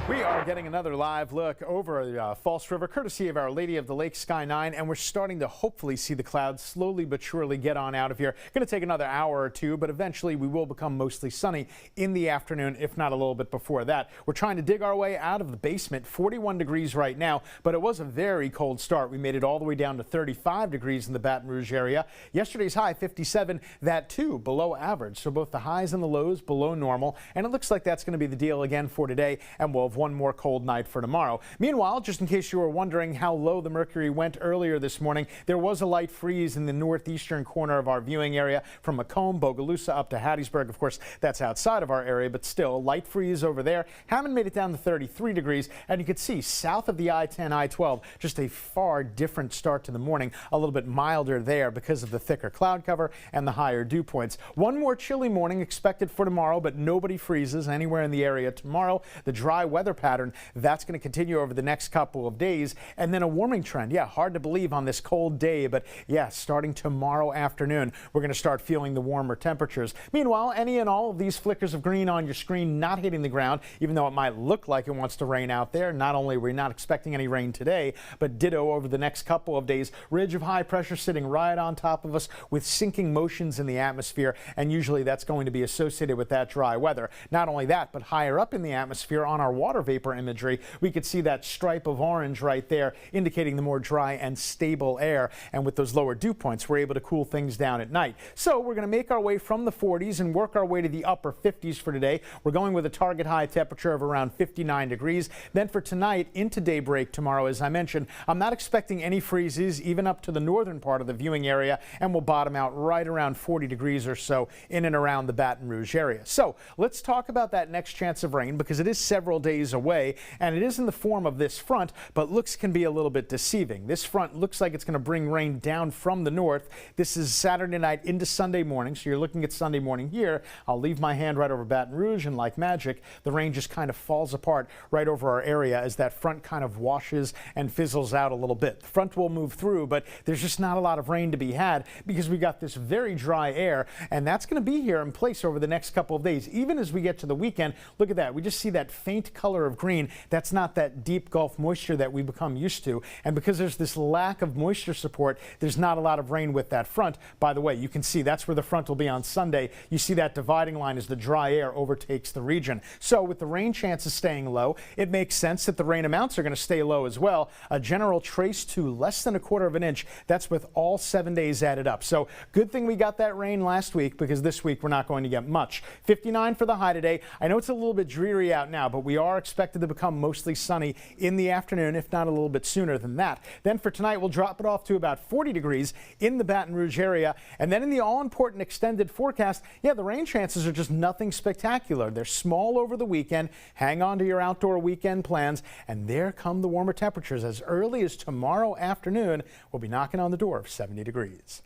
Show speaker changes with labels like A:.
A: We are getting another live look over the False River, courtesy of Our Lady of the Lake Sky 9, and we're starting to hopefully see the clouds slowly but surely get on out of here. Going to take another hour or two, but eventually we will become mostly sunny in the afternoon, if not a little bit before that. We're trying to dig our way out of the basement. 41 degrees right now, but it was a very cold start. We made it all the way down to 35 degrees in the Baton Rouge area. Yesterday's high, 57, that too below average. So both the highs and the lows below normal, and it looks like that's going to be the deal again for today, and we'll have one more cold night for tomorrow. Meanwhile, just in case you were wondering how low the mercury went earlier this morning, there was a light freeze in the northeastern corner of our viewing area from Macomb, Bogalusa up to Hattiesburg. Of course, that's outside of our area, but still light freeze over there. Hammond made it down to 33 degrees, and you can see south of the I-10, I-12, just a far different start to the morning, a little bit milder there because of the thicker cloud cover and the higher dew points. One more chilly morning expected for tomorrow, but nobody freezes anywhere in the area tomorrow. The dry weather pattern, that's going to continue over the next couple of days, and then a warming trend. Yeah, hard to believe on this cold day, but yeah, starting tomorrow afternoon, we're going to start feeling the warmer temperatures. Meanwhile, any and all of these flickers of green on your screen not hitting the ground, even though it might look like it wants to rain out there. Not only are we not expecting any rain today, but ditto over the next couple of days. Ridge of high pressure sitting right on top of us with sinking motions in the atmosphere, and usually that's going to be associated with that dry weather. Not only that, but higher up in the atmosphere on our water vapor imagery, we could see that stripe of orange right there indicating the more dry and stable air, and with those lower dew points we're able to cool things down at night. So we're going to make our way from the 40s and work our way to the upper 50s for today. We're going with a target high temperature of around 59 degrees. Then for tonight into daybreak tomorrow, as I mentioned, I'm not expecting any freezes even up to the northern part of the viewing area, and we'll bottom out right around 40 degrees or so in and around the Baton Rouge area. So let's talk about that next chance of rain, because it is several days away, and it is in the form of this front, but looks can be a little bit deceiving. This front looks like it's going to bring rain down from the north. This is Saturday night into Sunday morning, so you're looking at Sunday morning here. I'll leave my hand right over Baton Rouge, and like magic, the rain just kind of falls apart right over our area as that front kind of washes and fizzles out a little bit. The front will move through, but there's just not a lot of rain to be had because we got this very dry air, and that's going to be here in place over the next couple of days. Even as we get to the weekend, look at that. We just see that faint color of green. That's not that deep Gulf moisture that we become used to, and because there's this lack of moisture support, there's not a lot of rain with that front. By the way, you can see that's where the front will be on Sunday. You see that dividing line as the dry air overtakes the region. So with the rain chances staying low, it makes sense that the rain amounts are going to stay low as well. A general trace to less than 1/4 of an inch. That's with all 7 days added up. So good thing we got that rain last week, because this week we're not going to get much. 59 for the high today. I know it's a little bit dreary out now, but we are expected to become mostly sunny in the afternoon, if not a little bit sooner than that. Then for tonight, we'll drop it off to about 40 degrees in the Baton Rouge area. And then in the all-important extended forecast, yeah, the rain chances are just nothing spectacular. They're small over the weekend. Hang on to your outdoor weekend plans. And there come the warmer temperatures. As early as tomorrow afternoon, we'll be knocking on the door of 70 degrees.